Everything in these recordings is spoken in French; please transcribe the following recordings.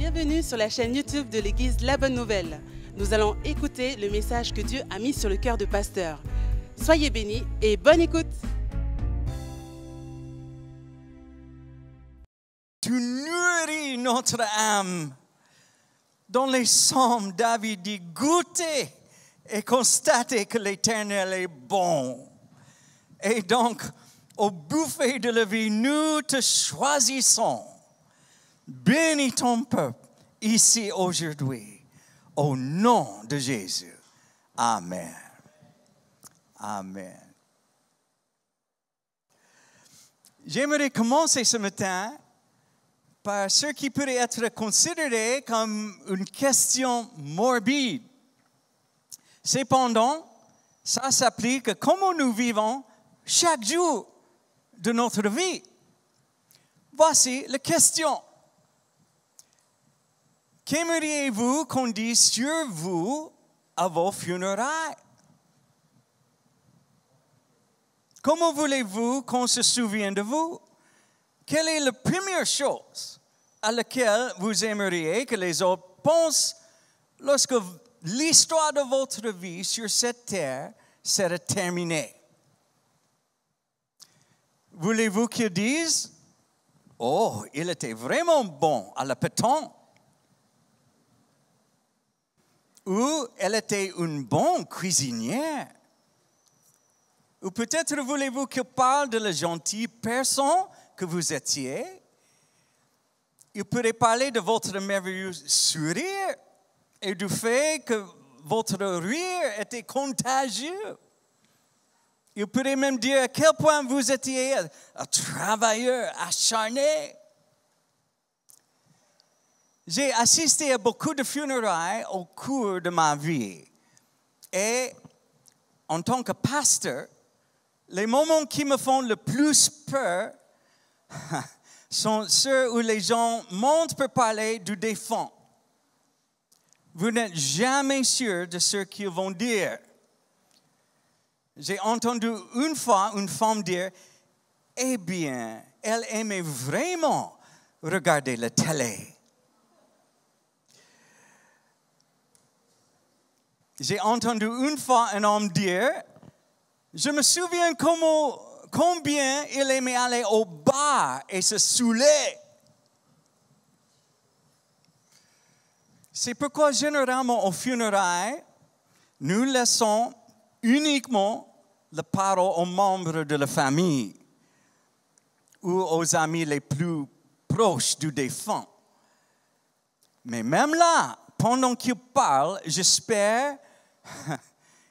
Bienvenue sur la chaîne YouTube de l'église La Bonne Nouvelle. Nous allons écouter le message que Dieu a mis sur le cœur de pasteur. Soyez bénis et bonne écoute. Tu nourris notre âme. Dans les psaumes, David dit, goûtez et constatez que l'Éternel est bon. Et donc, au buffet de la vie, nous te choisissons. Bénis ton peuple ici aujourd'hui, au nom de Jésus. Amen. Amen. J'aimerais commencer ce matin par ce qui pourrait être considéré comme une question morbide. Cependant, ça s'applique à comment nous vivons chaque jour de notre vie. Voici la question. Qu'aimeriez-vous qu'on dise sur vous à vos funérailles? Comment voulez-vous qu'on se souvienne de vous? Quelle est la première chose à laquelle vous aimeriez que les autres pensent lorsque l'histoire de votre vie sur cette terre sera terminée? Voulez-vous qu'ils disent, « Oh, il était vraiment bon à la pétanque. » Ou « Elle était une bonne cuisinière. » Ou peut-être voulez-vous qu'ils parlent de la gentille personne que vous étiez. Il pourrait parler de votre merveilleux sourire et du fait que votre rire était contagieux. Il pourrait même dire à quel point vous étiez un travailleur acharné. J'ai assisté à beaucoup de funérailles au cours de ma vie. Et en tant que pasteur, les moments qui me font le plus peur sont ceux où les gens montent pour parler du défunt. Vous n'êtes jamais sûr de ce qu'ils vont dire. J'ai entendu une fois une femme dire, « Eh bien, elle aimait vraiment regarder la télé. » J'ai entendu une fois un homme dire, « Je me souviens combien il aimait aller au bar et se saouler. » C'est pourquoi généralement aux funérailles, nous laissons uniquement la parole aux membres de la famille ou aux amis les plus proches du défunt. Mais même là, pendant qu'ils parlent, j'espère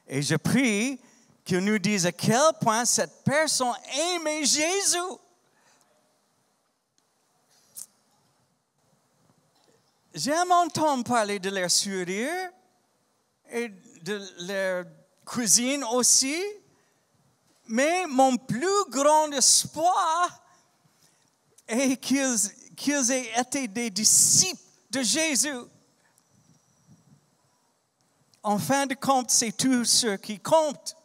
et je prie qu'ils nous disent à quel point cette personne aimait Jésus. J'aime entendre parler de leur sourire et de leur cuisine aussi, mais mon plus grand espoir est qu'ils aient été des disciples de Jésus. En fin de compte, c'est tout ce qui compte.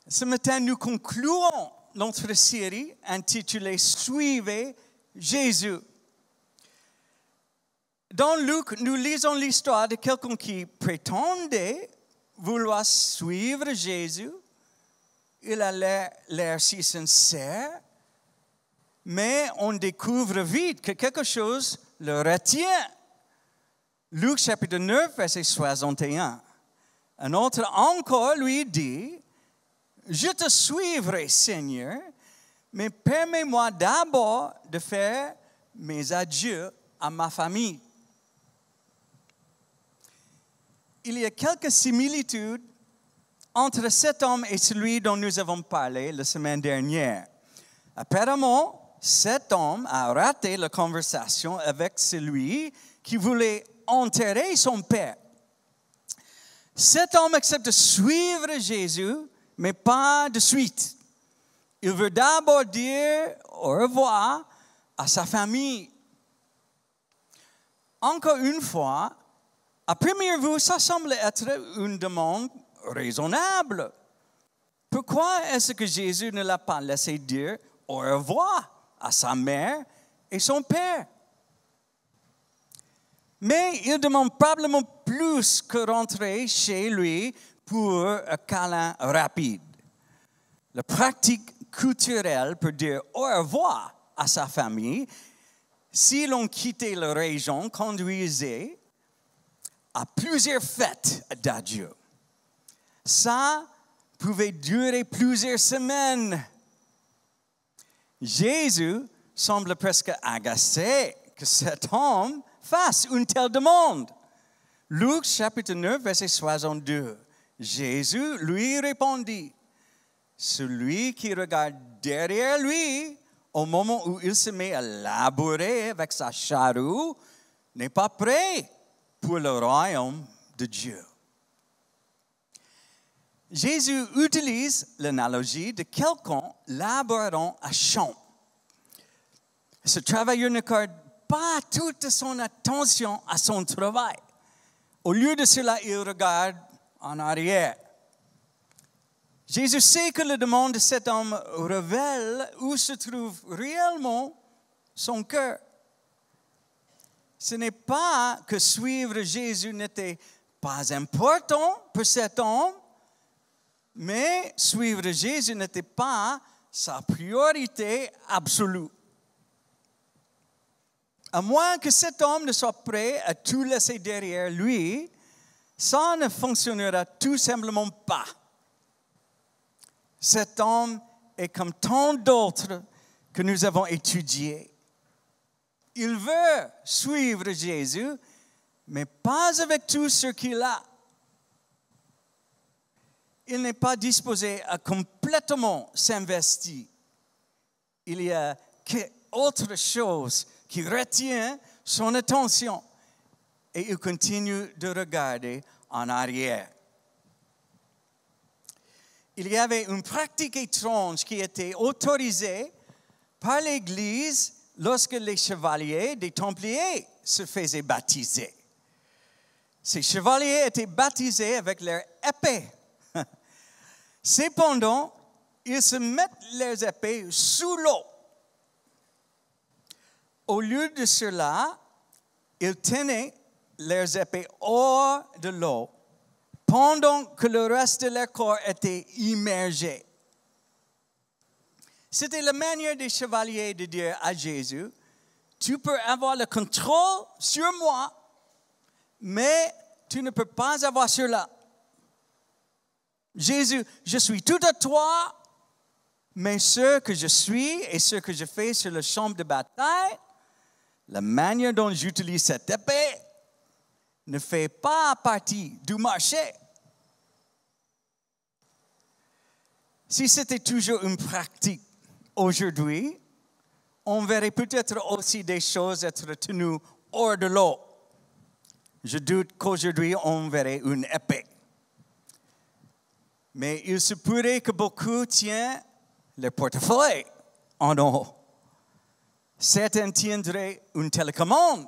Ce matin, nous concluons notre série intitulée « Suivez Jésus ». Dans Luc, nous lisons l'histoire de quelqu'un qui prétendait vouloir suivre Jésus. Il a l'air si sincère, mais on découvre vite que quelque chose le retient. Luc chapitre 9, verset 61. Un autre encore lui dit, « Je te suivrai, Seigneur, mais permets-moi d'abord de faire mes adieux à ma famille. » Il y a quelques similitudes entre cet homme et celui dont nous avons parlé la semaine dernière. Apparemment, cet homme a raté la conversation avec celui qui voulait enterrer son père. Cet homme accepte de suivre Jésus, mais pas de suite. Il veut d'abord dire au revoir à sa famille. Encore une fois, à première vue, ça semble être une demande raisonnable. Pourquoi est-ce que Jésus ne l'a pas laissé dire au revoir à sa mère et son père. Mais il demande probablement plus que rentrer chez lui pour un câlin rapide. La pratique culturelle pour dire au revoir à sa famille, si l'on quittait la région, conduisait à plusieurs fêtes d'adieu. Ça pouvait durer plusieurs semaines. Jésus semble presque agacé que cet homme fasse une telle demande. Luc chapitre 9, verset 62. Jésus lui répondit, « Celui qui regarde derrière lui au moment où il se met à labourer avec sa charrue n'est pas prêt pour le royaume de Dieu. » Jésus utilise l'analogie de quelqu'un labourant à champ. Ce travailleur n'accorde pas toute son attention à son travail. Au lieu de cela, il regarde en arrière. Jésus sait que la demande de cet homme révèle où se trouve réellement son cœur. Ce n'est pas que suivre Jésus n'était pas important pour cet homme, mais suivre Jésus n'était pas sa priorité absolue. À moins que cet homme ne soit prêt à tout laisser derrière lui, ça ne fonctionnera tout simplement pas. Cet homme est comme tant d'autres que nous avons étudiés. Il veut suivre Jésus, mais pas avec tout ce qu'il a. Il n'est pas disposé à complètement s'investir. Il y a autre chose qui retient son attention et il continue de regarder en arrière. Il y avait une pratique étrange qui était autorisée par l'Église lorsque les chevaliers des Templiers se faisaient baptiser. Ces chevaliers étaient baptisés avec leur épée. Cependant, ils se mettent leurs épées sous l'eau. Au lieu de cela, ils tenaient leurs épées hors de l'eau pendant que le reste de leur corps était immergé. C'était la manière des chevaliers de dire à Jésus, « Tu peux avoir le contrôle sur moi, mais tu ne peux pas avoir cela. Jésus, je suis tout à toi, mais ce que je suis et ce que je fais sur le champ de bataille, la manière dont j'utilise cette épée ne fait pas partie du marché. » Si c'était toujours une pratique aujourd'hui, on verrait peut-être aussi des choses être tenues hors de l'eau. Je doute qu'aujourd'hui, on verrait une épée. Mais il se pourrait que beaucoup tiennent le portefeuille en eau. Certains tiendraient une télécommande.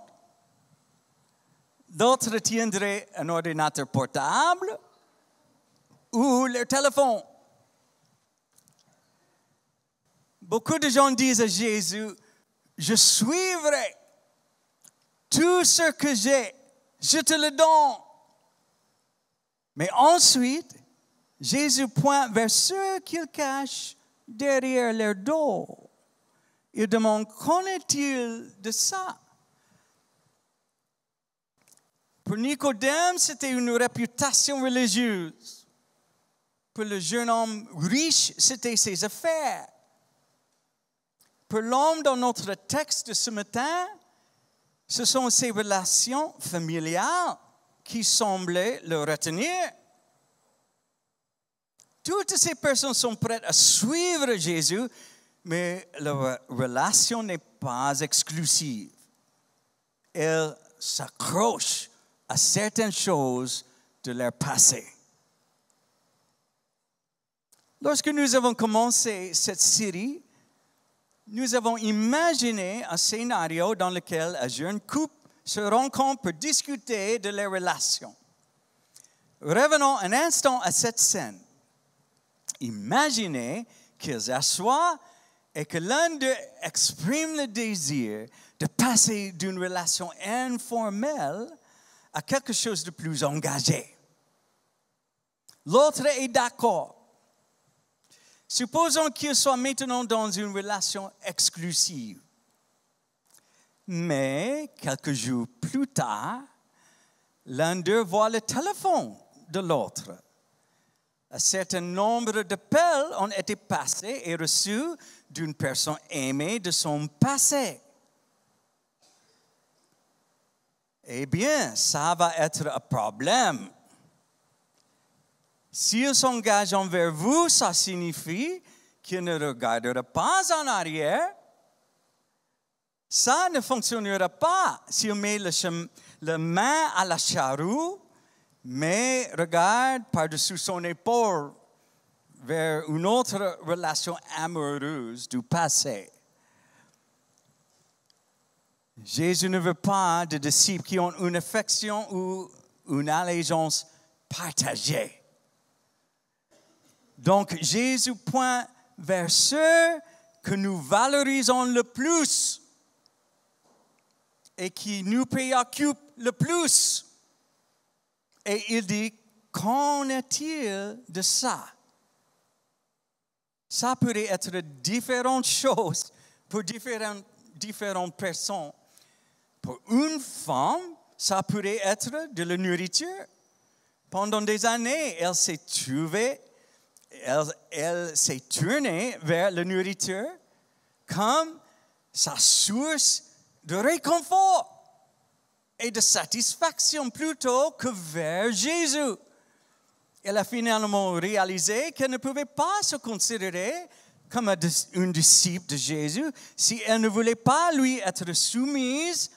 D'autres tiendraient un ordinateur portable ou leur téléphone. Beaucoup de gens disent à Jésus, « Je suivrai tout ce que j'ai, je te le donne. » Mais ensuite, Jésus pointe vers ceux qu'il cache derrière leur dos. Il demande, qu'en est-il de ça? Pour Nicodème, c'était une réputation religieuse. Pour le jeune homme riche, c'était ses affaires. Pour l'homme dans notre texte de ce matin, ce sont ses relations familiales qui semblaient le retenir. Toutes ces personnes sont prêtes à suivre Jésus, mais leur relation n'est pas exclusive. Elles s'accrochent à certaines choses de leur passé. Lorsque nous avons commencé cette série, nous avons imaginé un scénario dans lequel un jeune couple se rencontre pour discuter de leurs relations. Revenons un instant à cette scène. Imaginez qu'ils s'assoient et que l'un d'eux exprime le désir de passer d'une relation informelle à quelque chose de plus engagé. L'autre est d'accord. Supposons qu'il soit maintenant dans une relation exclusive. Mais quelques jours plus tard, l'un d'eux voit le téléphone de l'autre. Un certain nombre d'appels ont été passés et reçus d'une personne aimée de son passé. Eh bien, ça va être un problème. S'il s'engage envers vous, ça signifie qu'il ne regardera pas en arrière. Ça ne fonctionnera pas s'il met la main à la charrue, mais regarde par-dessus son épaule vers une autre relation amoureuse du passé. Jésus ne veut pas de disciples qui ont une affection ou une allégeance partagée. Donc, Jésus pointe vers ceux que nous valorisons le plus et qui nous préoccupent le plus. Et il dit, qu'en est-il de ça? Ça pourrait être différentes choses pour différentes personnes. Pour une femme, ça pourrait être de la nourriture. Pendant des années, elle s'est tournée vers la nourriture comme sa source de réconfort et de satisfaction plutôt que vers Jésus. Elle a finalement réalisé qu'elle ne pouvait pas se considérer comme une disciple de Jésus si elle ne voulait pas lui être soumise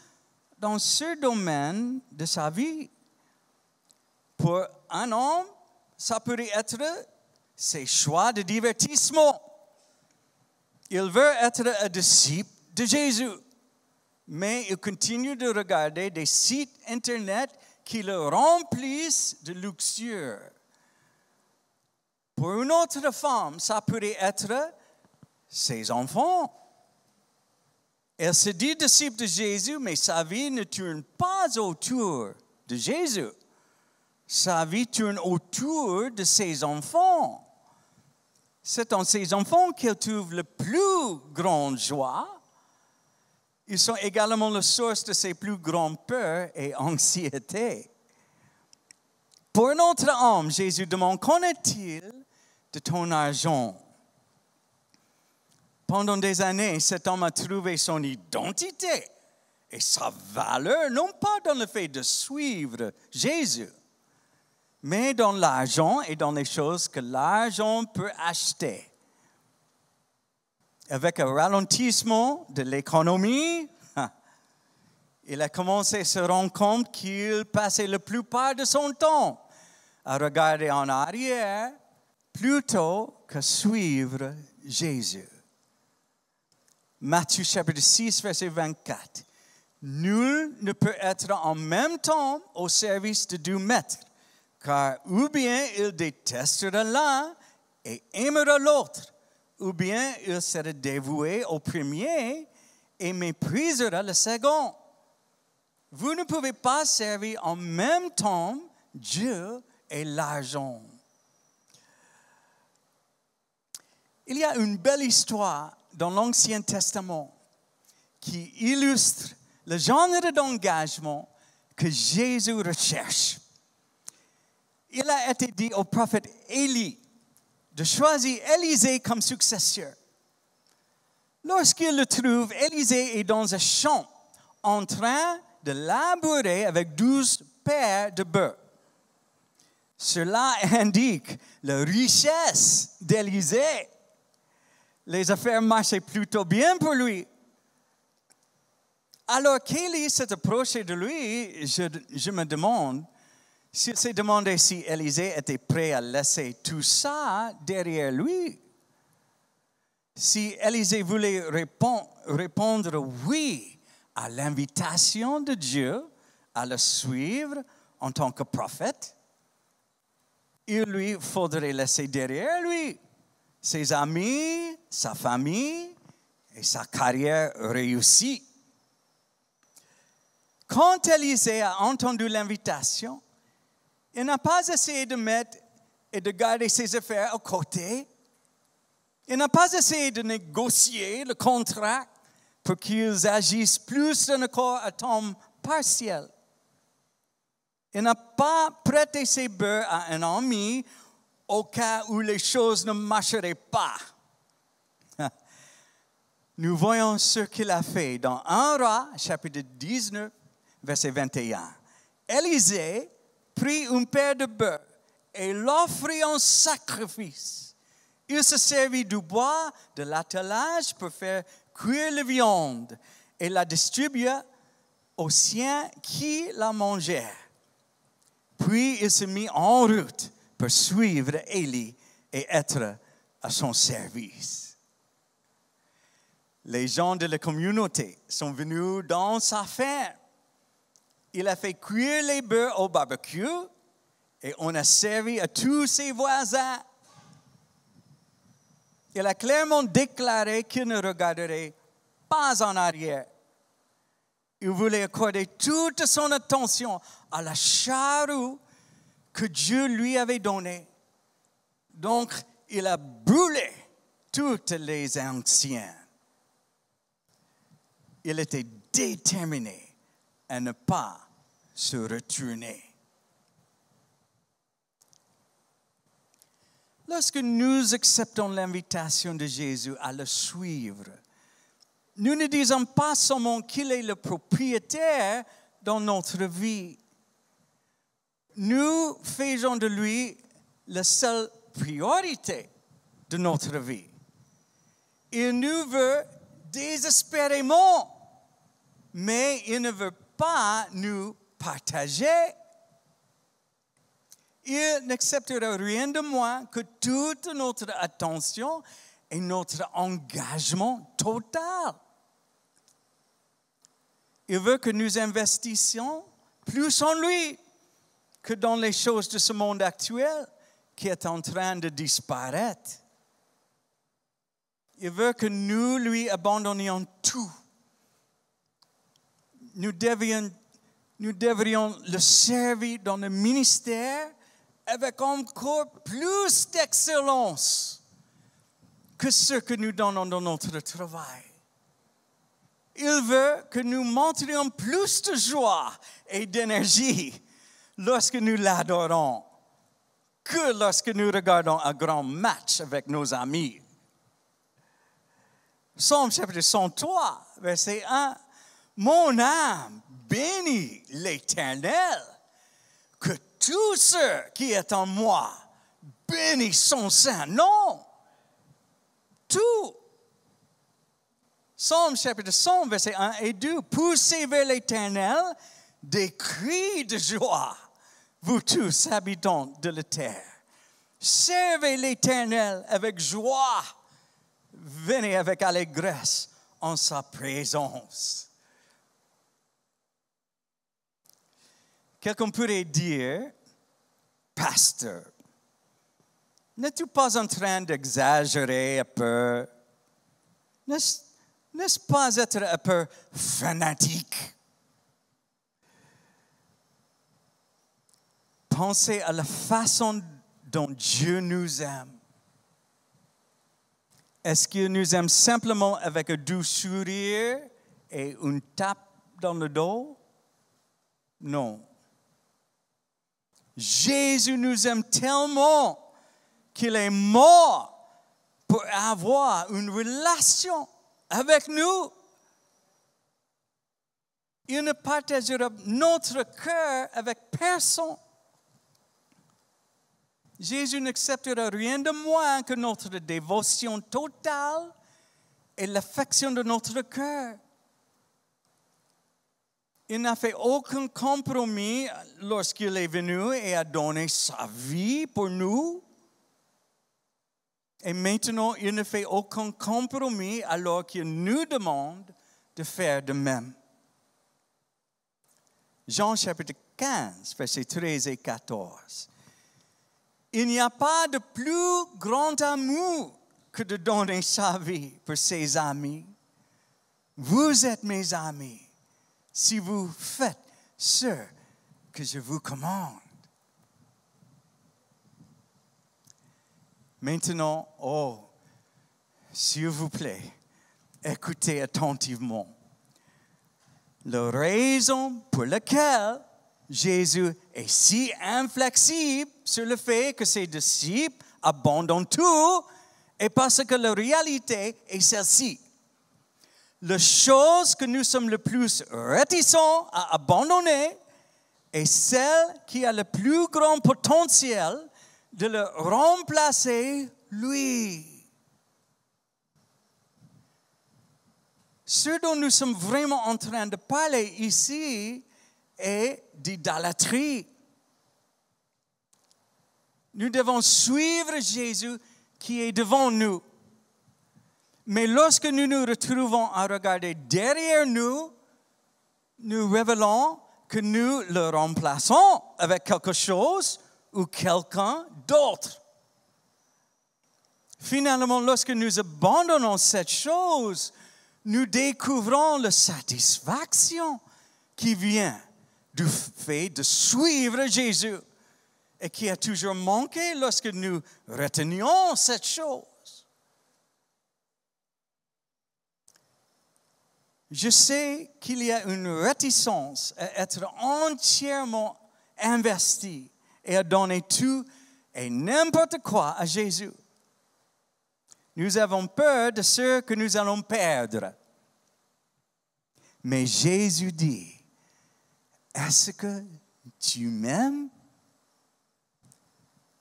dans ce domaine de sa vie. Pour un homme, ça pourrait être ses choix de divertissement. Il veut être un disciple de Jésus, mais il continue de regarder des sites Internet qui le remplissent de luxure. Pour une autre femme, ça pourrait être ses enfants. Elle se dit disciple de Jésus, mais sa vie ne tourne pas autour de Jésus. Sa vie tourne autour de ses enfants. C'est en ses enfants qu'elle trouve la plus grande joie. Ils sont également la source de ses plus grandes peurs et anxiétés. Pour un autre homme, Jésus demande, qu'en est-il de ton argent? Pendant des années, cet homme a trouvé son identité et sa valeur, non pas dans le fait de suivre Jésus, mais dans l'argent et dans les choses que l'argent peut acheter. Avec un ralentissement de l'économie, il a commencé à se rendre compte qu'il passait la plupart de son temps à regarder en arrière plutôt que suivre Jésus. Matthieu chapitre 6, verset 24. Nul ne peut être en même temps au service de deux maîtres, car ou bien il détestera l'un et aimera l'autre, ou bien il sera dévoué au premier et méprisera le second. Vous ne pouvez pas servir en même temps Dieu et l'argent. Il y a une belle histoire dans l'Ancien Testament qui illustre le genre d'engagement que Jésus recherche. Il a été dit au prophète Élie de choisir Élisée comme successeur. Lorsqu'il le trouve, Élisée est dans un champ en train de labourer avec 12 paires de bœufs. Cela indique la richesse d'Élisée. Les affaires marchaient plutôt bien pour lui. Alors qu'Élie s'est approché de lui, je me demande s'il s'est demandé si Élisée était prêt à laisser tout ça derrière lui. Si Élisée voulait répondre oui à l'invitation de Dieu à le suivre en tant que prophète, il lui faudrait laisser derrière lui ses amis, sa famille et sa carrière réussit. Quand Élisée a entendu l'invitation, il n'a pas essayé de mettre et de garder ses affaires à côté. Il n'a pas essayé de négocier le contrat pour qu'ils agissent plus d'un accord à temps partiel. Il n'a pas prêté ses bœufs à un ami au cas où les choses ne marcheraient pas. Nous voyons ce qu'il a fait dans 1 Roi, chapitre 19, verset 21. Élisée prit une paire de bœufs et l'offrit en sacrifice. Il se servit du bois de l'attelage pour faire cuire la viande et la distribua aux siens qui la mangèrent. Puis il se mit en route pour suivre Élie et être à son service. Les gens de la communauté sont venus dans sa ferme. Il a fait cuire les bœufs au barbecue et on a servi à tous ses voisins. Il a clairement déclaré qu'il ne regarderait pas en arrière. Il voulait accorder toute son attention à la charrue que Dieu lui avait donnée. Donc, il a brûlé toutes les anciennes. Il était déterminé à ne pas se retourner. Lorsque nous acceptons l'invitation de Jésus à le suivre, nous ne disons pas seulement qu'il est le propriétaire dans notre vie. Nous faisons de lui la seule priorité de notre vie. Il nous veut désespérément, mais il ne veut pas nous partager. Il n'acceptera rien de moins que toute notre attention et notre engagement total. Il veut que nous investissions plus en lui que dans les choses de ce monde actuel qui est en train de disparaître. Il veut que nous lui abandonnions tout. Nous devrions le servir dans le ministère avec encore plus d'excellence que ce que nous donnons dans notre travail. Il veut que nous montrions plus de joie et d'énergie lorsque nous l'adorons que lorsque nous regardons un grand match avec nos amis. Psaume chapitre 103, verset 1. Mon âme bénit l'Éternel, que tout ce qui est en moi bénisse son saint nom. Tout. Psaume chapitre 100, verset 1 et 2. Poussez vers l'Éternel des cris de joie, vous tous habitants de la terre. Servez l'Éternel avec joie. Venez avec allégresse en sa présence. Quelqu'un pourrait dire, pasteur, n'es-tu pas en train d'exagérer un peu? N'est-ce pas être un peu fanatique? Pensez à la façon dont Dieu nous aime. Est-ce qu'il nous aime simplement avec un doux sourire et une tape dans le dos? Non. Jésus nous aime tellement qu'il est mort pour avoir une relation avec nous. Il ne partagera notre cœur avec personne. Jésus n'acceptera rien de moins que notre dévotion totale et l'affection de notre cœur. Il n'a fait aucun compromis lorsqu'il est venu et a donné sa vie pour nous. Et maintenant, il ne fait aucun compromis alors qu'il nous demande de faire de même. Jean chapitre 15, versets 13 et 14. Il n'y a pas de plus grand amour que de donner sa vie pour ses amis. vous êtes mes amis si vous faites ce que je vous commande. Maintenant, s'il vous plaît, écoutez attentivement. La raison pour laquelle Jésus est si inflexible sur le fait que ses disciples abandonnent tout est parce que la réalité est celle-ci. La chose que nous sommes le plus réticents à abandonner est celle qui a le plus grand potentiel de le remplacer, lui. Ce dont nous sommes vraiment en train de parler ici est d'idolâtrie. Nous devons suivre Jésus qui est devant nous. Mais lorsque nous nous retrouvons à regarder derrière nous, nous révélons que nous le remplaçons avec quelque chose ou quelqu'un d'autre. Finalement, lorsque nous abandonnons cette chose, nous découvrons la satisfaction qui vient du fait de suivre Jésus et qui a toujours manqué lorsque nous retenions cette chose. Je sais qu'il y a une réticence à être entièrement investi et à donner tout et n'importe quoi à Jésus. Nous avons peur de ce que nous allons perdre. Mais Jésus dit, est-ce que tu m'aimes?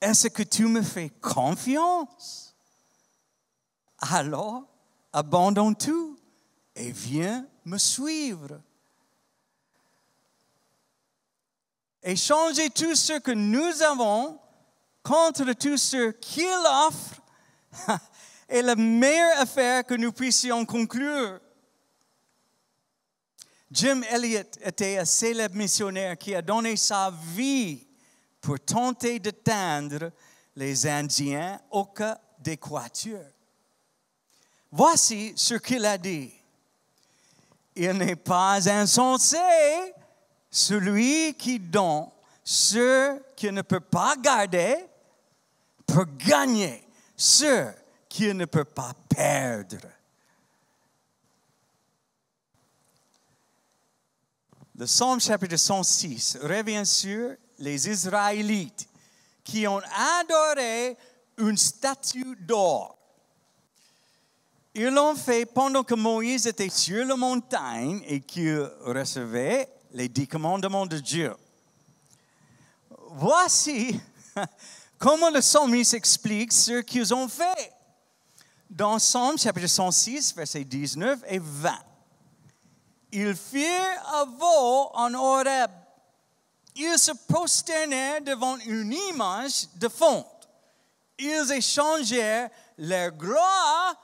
Est-ce que tu me fais confiance? Alors, abandonne tout et viens me suivre. Échangez tout ce que nous avons contre tout ce qu'il offre est la meilleure affaire que nous puissions conclure. Jim Elliot était un célèbre missionnaire qui a donné sa vie pour tenter d'atteindre les Indiens Oka d'Équateur. Voici ce qu'il a dit. Il n'est pas insensé celui qui donne ce qu'il ne peut pas garder pour gagner ce qu'il ne peut pas perdre. Le Psaume chapitre 106 revient sur les Israélites qui ont adoré une statue d'or. Ils l'ont fait pendant que Moïse était sur la montagne et qu'il recevait les 10 commandements de Dieu. Voici comment le psalmiste explique ce qu'ils ont fait. Dans Psaume chapitre 106, versets 19 et 20. Ils firent un vol en Horeb. Ils se prosternèrent devant une image de fonte. Ils échangèrent leur gloire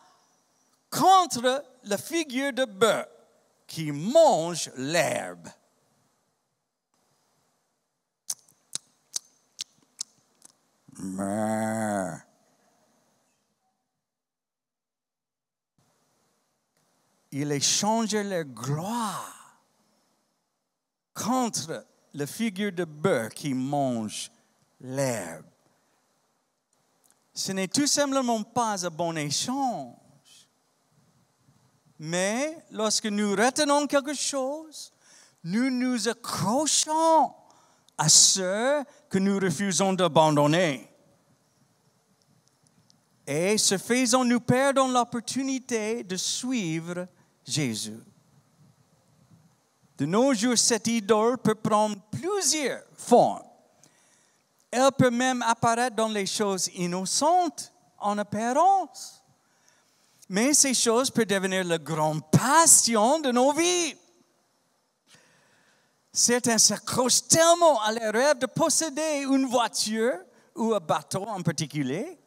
contre la figure de bœuf qui mange l'herbe. Ils échangèrent leur gloire contre la figure de bœuf qui mange l'herbe. Ce n'est tout simplement pas un bon échange. Mais lorsque nous retenons quelque chose, nous nous accrochons à ce que nous refusons d'abandonner. Et ce faisant, nous perdons l'opportunité de suivre Jésus. De nos jours, cette idole peut prendre plusieurs formes. Elle peut même apparaître dans les choses innocentes en apparence. Mais ces choses peuvent devenir la grande passion de nos vies. Certains s'accrochent tellement à leur rêve de posséder une voiture ou un bateau en particulier.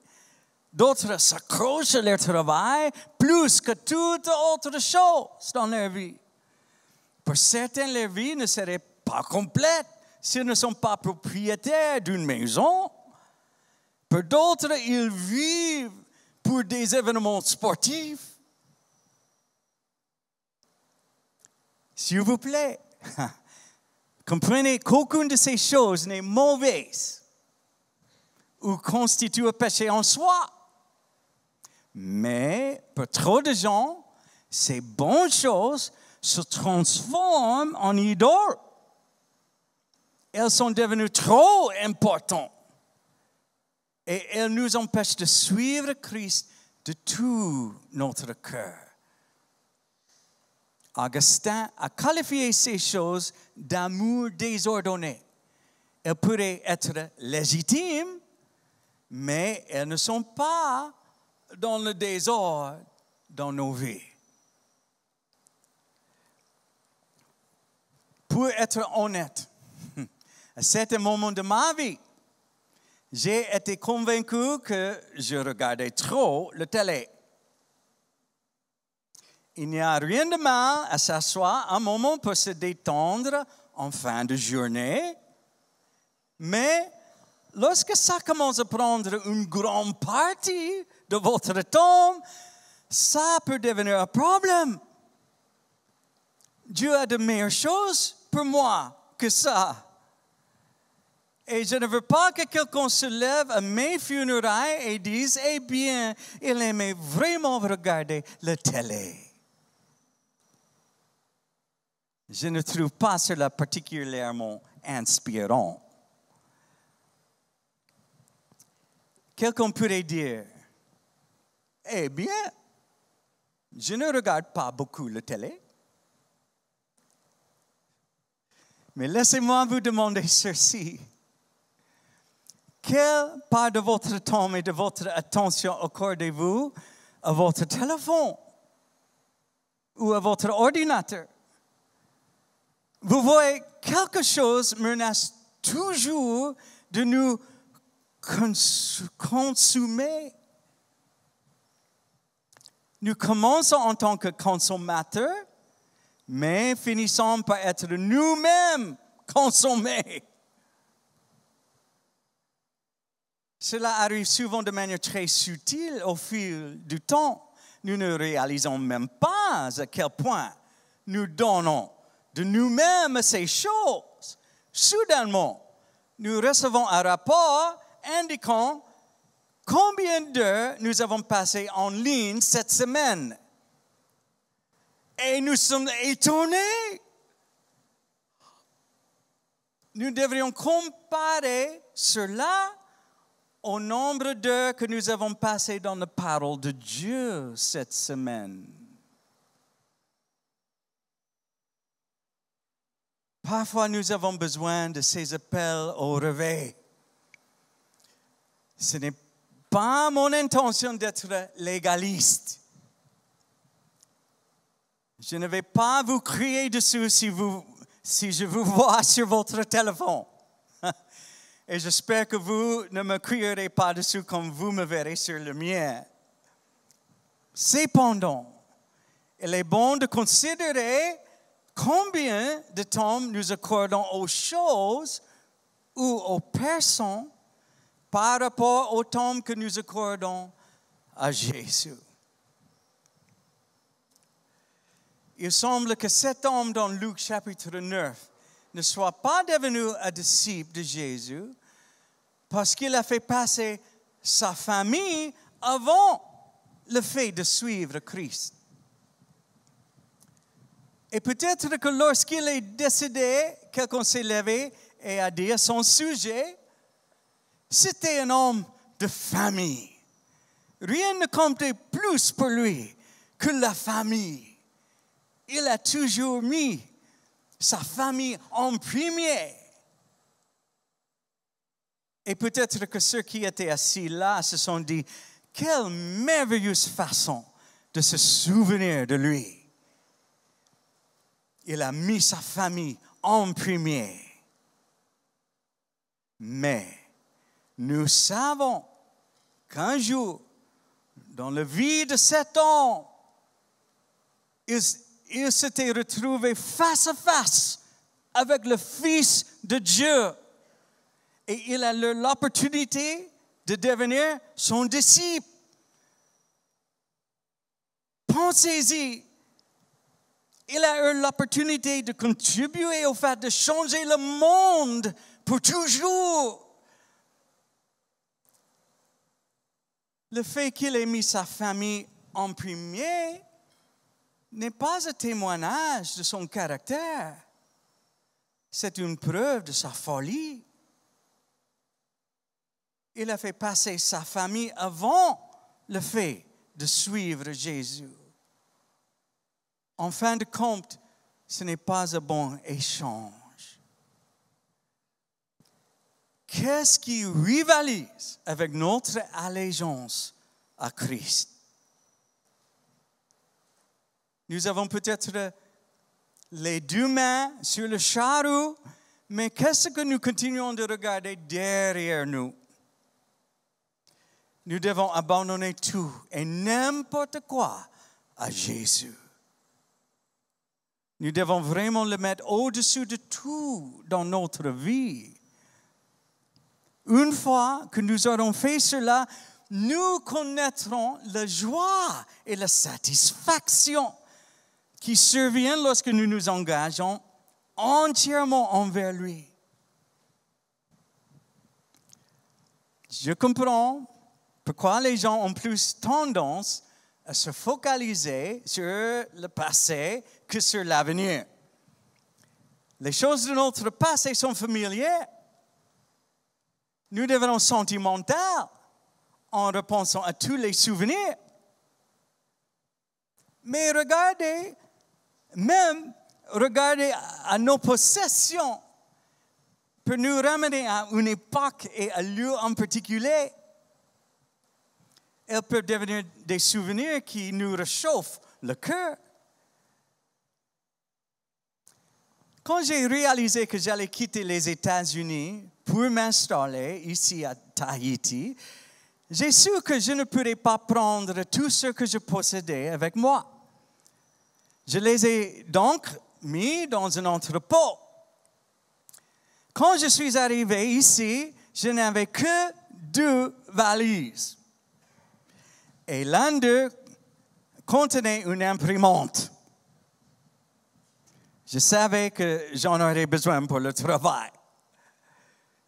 D'autres s'accrochent à leur travail plus que toute autre chose dans leur vie. Pour certains, leur vie ne serait pas complète s'ils ne sont pas propriétaires d'une maison. Pour d'autres, ils vivent pour des événements sportifs. S'il vous plaît, comprenez qu'aucune de ces choses n'est mauvaise ou constitue un péché en soi. Mais pour trop de gens, ces bonnes choses se transforment en idoles. Elles sont devenues trop importantes et elles nous empêchent de suivre Christ de tout notre cœur. Augustin a qualifié ces choses d'amour désordonné. Elles pourraient être légitimes, mais elles ne sont pas dans le désordre dans nos vies. Pour être honnête, à certains moments de ma vie, j'ai été convaincu que je regardais trop la télé. Il n'y a rien de mal à s'asseoir un moment pour se détendre en fin de journée, mais lorsque ça commence à prendre une grande partie de votre temps, ça peut devenir un problème. Dieu a de meilleures choses pour moi que ça. Et je ne veux pas que quelqu'un se lève à mes funérailles et dise, eh bien, il aimait vraiment regarder la télé. Je ne trouve pas cela particulièrement inspirant. Quelqu'un pourrait dire, eh bien, je ne regarde pas beaucoup la télé. Mais laissez-moi vous demander ceci. Quelle part de votre temps et de votre attention accordez-vous à votre téléphone ou à votre ordinateur? Vous voyez, quelque chose menace toujours de nous consumer. Nous commençons en tant que consommateurs, mais finissons par être nous-mêmes consommés. Cela arrive souvent de manière très subtile au fil du temps. Nous ne réalisons même pas à quel point nous donnons de nous-mêmes à ces choses. Soudainement, nous recevons un rapport indiquant combien d'heures nous avons passé en ligne cette semaine. Et nous sommes étonnés. Nous devrions comparer cela au nombre d'heures que nous avons passées dans la parole de Dieu cette semaine. Parfois, nous avons besoin de ces appels au réveil. Ce n'est pas mon intention d'être légaliste. Je ne vais pas vous crier dessus si je vous vois sur votre téléphone. Et j'espère que vous ne me crierez pas dessus comme vous me verrez sur le mien. Cependant, il est bon de considérer combien de temps nous accordons aux choses ou aux personnes par rapport au temps que nous accordons à Jésus. Il semble que cet homme dans Luc chapitre 9 ne soit pas devenu un disciple de Jésus parce qu'il a fait passer sa famille avant le fait de suivre Christ. Et peut-être que lorsqu'il est décédé, quelqu'un s'est levé et a dit à son sujet, c'était un homme de famille. Rien ne comptait plus pour lui que la famille. Il a toujours mis sa famille en premier. Et peut-être que ceux qui étaient assis là se sont dit, quelle merveilleuse façon de se souvenir de lui. Il a mis sa famille en premier. Mais nous savons qu'un jour, dans la vie de cet homme, il s'était retrouvé face à face avec le Fils de Dieu. Et il a eu l'opportunité de devenir son disciple. Pensez-y il a eu l'opportunité de contribuer au fait de changer le monde pour toujours. Le fait qu'il ait mis sa famille en premier n'est pas un témoignage de son caractère. C'est une preuve de sa folie. Il a fait passer sa famille avant le fait de suivre Jésus. En fin de compte, ce n'est pas un bon échange. Qu'est-ce qui rivalise avec notre allégeance à Christ? Nous avons peut-être les deux mains sur le charrue, mais qu'est-ce que nous continuons de regarder derrière nous? Nous devons abandonner tout et n'importe quoi à Jésus. Nous devons vraiment le mettre au-dessus de tout dans notre vie. Une fois que nous aurons fait cela, nous connaîtrons la joie et la satisfaction qui surviennent lorsque nous nous engageons entièrement envers lui. Je comprends pourquoi les gens ont plus tendance à se focaliser sur le passé que sur l'avenir. Les choses de notre passé sont familières. Nous devenons sentimentaux en repensant à tous les souvenirs. Mais regardez à nos possessions pour nous ramener à une époque et un lieu en particulier. Elles peuvent devenir des souvenirs qui nous réchauffent le cœur. Quand j'ai réalisé que j'allais quitter les États-Unis pour m'installer ici à Tahiti, j'ai su que je ne pourrais pas prendre tout ce que je possédais avec moi. Je les ai donc mis dans un entrepôt. Quand je suis arrivé ici, je n'avais que 2 valises. Et l'un d'eux contenait une imprimante. Je savais que j'en aurais besoin pour le travail.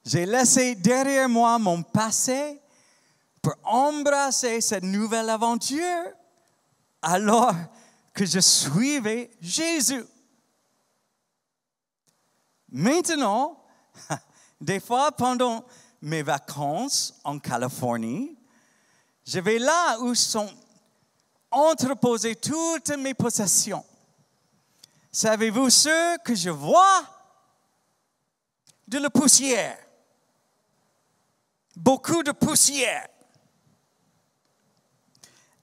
J'ai laissé derrière moi mon passé pour embrasser cette nouvelle aventure alors que je suivais Jésus. Maintenant, des fois pendant mes vacances en Californie, je vais là où sont entreposées toutes mes possessions. Savez-vous ce que je vois? De la poussière. Beaucoup de poussière.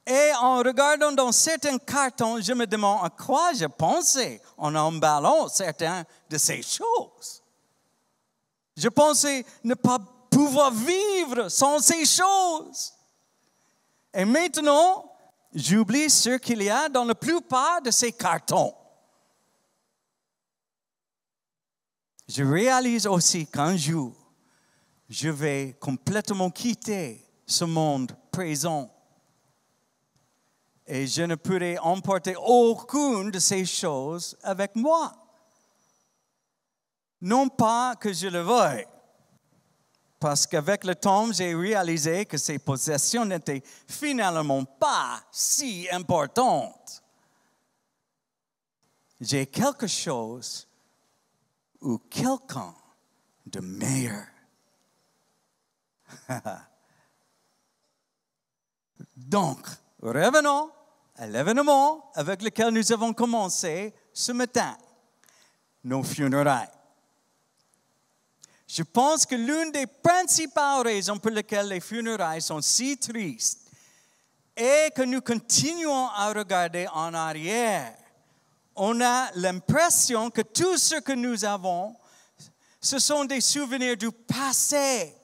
Et en regardant dans certains cartons, je me demande à quoi je pensais en emballant certaines de ces choses. Je pensais ne pas pouvoir vivre sans ces choses. Et maintenant, j'oublie ce qu'il y a dans la plupart de ces cartons. Je réalise aussi qu'un jour, je vais complètement quitter ce monde présent. Et je ne pourrai emporter aucune de ces choses avec moi. Non pas que je le veuille, parce qu'avec le temps, j'ai réalisé que ces possessions n'étaient finalement pas si importantes. J'ai quelque chose ou quelqu'un de meilleur. Donc, revenons à l'événement avec lequel nous avons commencé ce matin, nos funérailles. Je pense que l'une des principales raisons pour lesquelles les funérailles sont si tristes est que nous continuons à regarder en arrière. On a l'impression que tout ce que nous avons, ce sont des souvenirs du passé.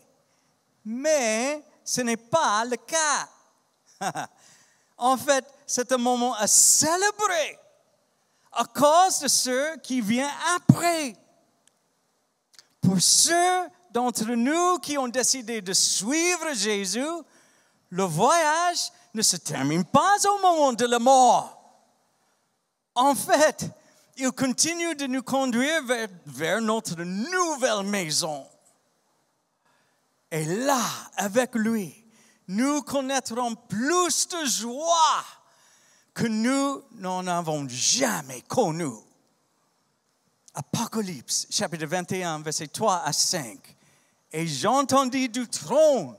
Mais ce n'est pas le cas. En fait, c'est un moment à célébrer à cause de ce qui vient après. Pour ceux d'entre nous qui ont décidé de suivre Jésus, le voyage ne se termine pas au moment de la mort. En fait, il continue de nous conduire vers notre nouvelle maison. Et là, avec lui, nous connaîtrons plus de joie que nous n'en avons jamais connu. Apocalypse, chapitre 21, versets 3 à 5. Et j'entendis du trône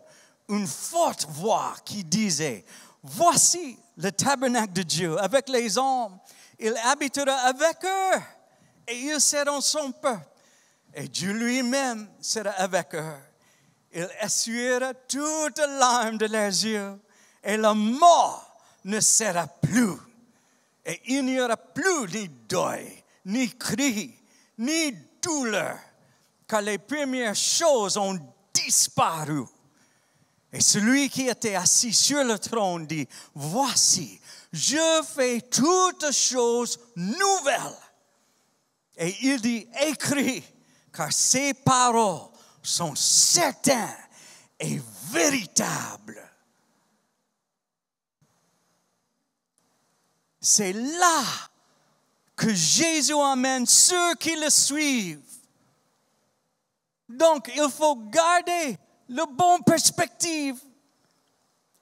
une forte voix qui disait, « Voici le tabernacle de Dieu avec les hommes. Il habitera avec eux et ils seront son peuple. Et Dieu lui-même sera avec eux. Il essuiera toute larme de leurs yeux et la mort ne sera plus. Et il n'y aura plus ni deuil, ni cri, ni douleur, car les premières choses ont disparu. » Et celui qui était assis sur le trône dit, « Voici, je fais toutes choses nouvelles. » Et il dit, « Écris, car ces paroles sont certaines et véritables. » C'est là que Jésus amène ceux qui le suivent. Donc, il faut garder la bonne perspective.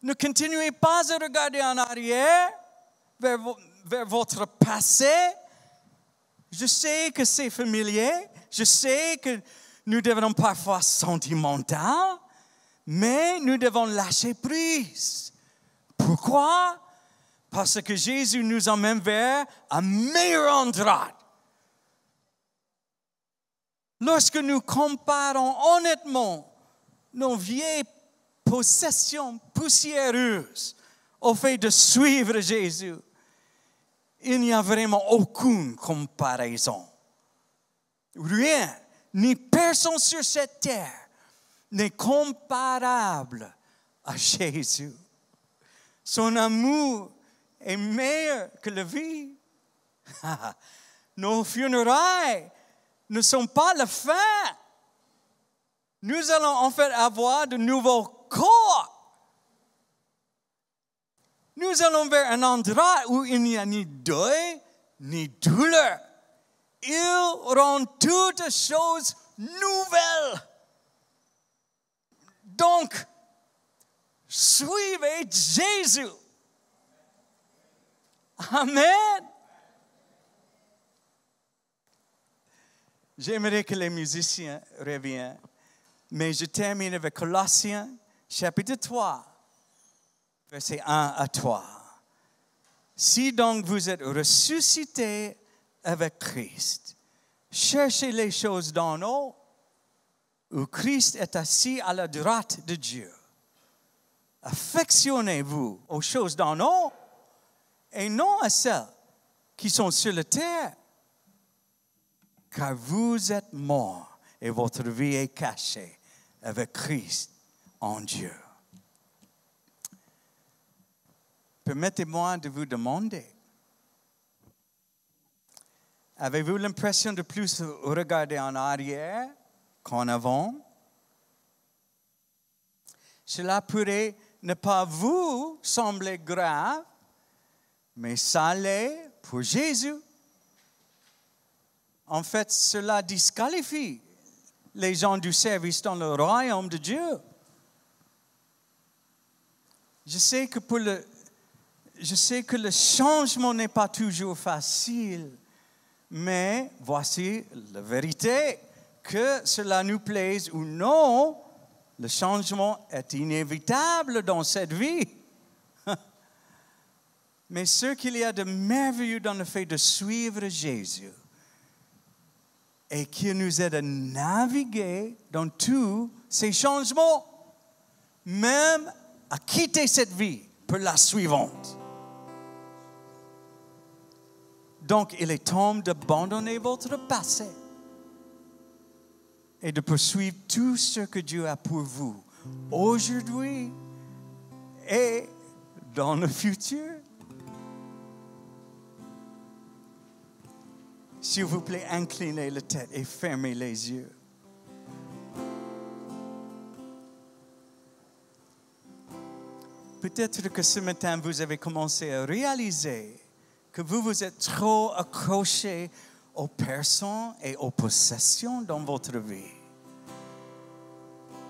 Ne continuez pas à regarder en arrière, vers votre passé. Je sais que c'est familier. Je sais que nous devenons parfois sentimentaux, mais nous devons lâcher prise. Pourquoi? Parce que Jésus nous emmène vers un meilleur endroit. Lorsque nous comparons honnêtement nos vieilles possessions poussiéreuses au fait de suivre Jésus, il n'y a vraiment aucune comparaison. Rien, ni personne sur cette terre n'est comparable à Jésus. Son amour est meilleur que la vie. Nos funérailles ne sont pas la fin. Nous allons en fait avoir de nouveaux corps. Nous allons vers un endroit où il n'y a ni deuil, ni douleur. Il rend toutes choses nouvelles. Donc, suivez Jésus. Amen. J'aimerais que les musiciens reviennent. Mais je termine avec Colossiens, chapitre 3, versets 1 à 3. Si donc vous êtes ressuscités avec Christ, cherchez les choses d'en haut, où Christ est assis à la droite de Dieu. Affectionnez-vous aux choses d'en haut et non à celles qui sont sur la terre, car vous êtes morts et votre vie est cachée avec Christ en Dieu. Permettez-moi de vous demander, avez-vous l'impression de plus regarder en arrière qu'en avant? Cela pourrait ne pas vous sembler grave, mais ça l'est pour Jésus. En fait, cela disqualifie les gens du service dans le royaume de Dieu. Je sais que le changement n'est pas toujours facile, mais voici la vérité, que cela nous plaise ou non, le changement est inévitable dans cette vie. Mais ce qu'il y a de merveilleux dans le fait de suivre Jésus, et qui nous aide à naviguer dans tous ces changements, même à quitter cette vie pour la suivante. Donc, il est temps d'abandonner votre passé et de poursuivre tout ce que Dieu a pour vous aujourd'hui et dans le futur. S'il vous plaît, inclinez la tête et fermez les yeux. Peut-être que ce matin, vous avez commencé à réaliser que vous êtes trop accrochés aux personnes et aux possessions dans votre vie.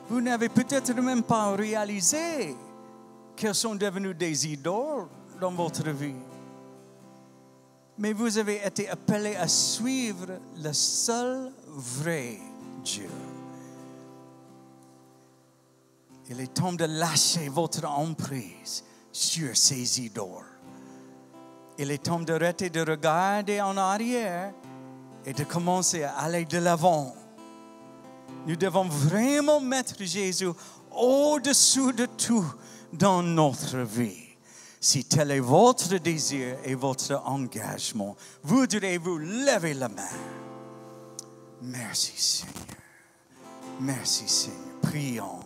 Vous n'avez peut-être même pas réalisé qu'elles sont devenues des idoles dans votre vie. Mais vous avez été appelés à suivre le seul vrai Dieu. Il est temps de lâcher votre emprise sur ces idoles. Il est temps d'arrêter de regarder en arrière et de commencer à aller de l'avant. Nous devons vraiment mettre Jésus au-dessus de tout dans notre vie. Si tel est votre désir et votre engagement, voudrez-vous lever la main? Merci Seigneur. Merci Seigneur. Prions.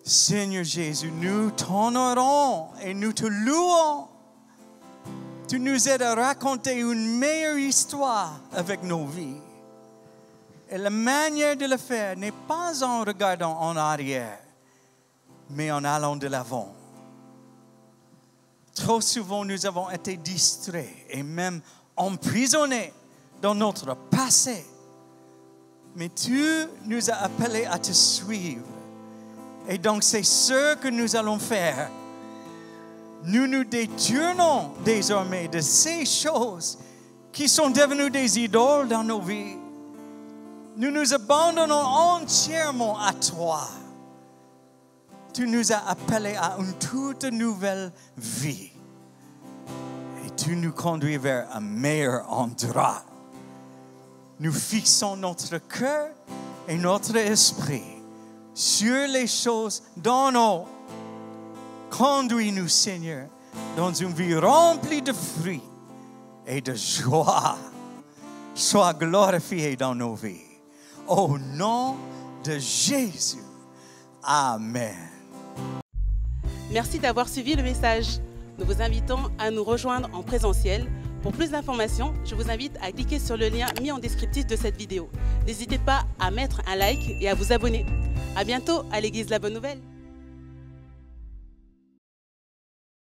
Seigneur Jésus, nous t'honorons et nous te louons. Tu nous aides à raconter une meilleure histoire avec nos vies. Et la manière de le faire n'est pas en regardant en arrière, mais en allant de l'avant. Trop souvent, nous avons été distraits et même emprisonnés dans notre passé. Mais tu nous as appelés à te suivre. Et donc, c'est ce que nous allons faire. Nous nous détournons désormais de ces choses qui sont devenues des idoles dans nos vies. Nous nous abandonnons entièrement à toi. Tu nous as appelés à une toute nouvelle vie. Et tu nous conduis vers un meilleur endroit. Nous fixons notre cœur et notre esprit sur les choses d'en haut. Conduis-nous, Seigneur, dans une vie remplie de fruits et de joie. Sois glorifié dans nos vies. Au nom de Jésus. Amen. Merci d'avoir suivi le message. Nous vous invitons à nous rejoindre en présentiel. Pour plus d'informations, je vous invite à cliquer sur le lien mis en descriptif de cette vidéo. N'hésitez pas à mettre un like et à vous abonner. À bientôt à l'Église La Bonne Nouvelle.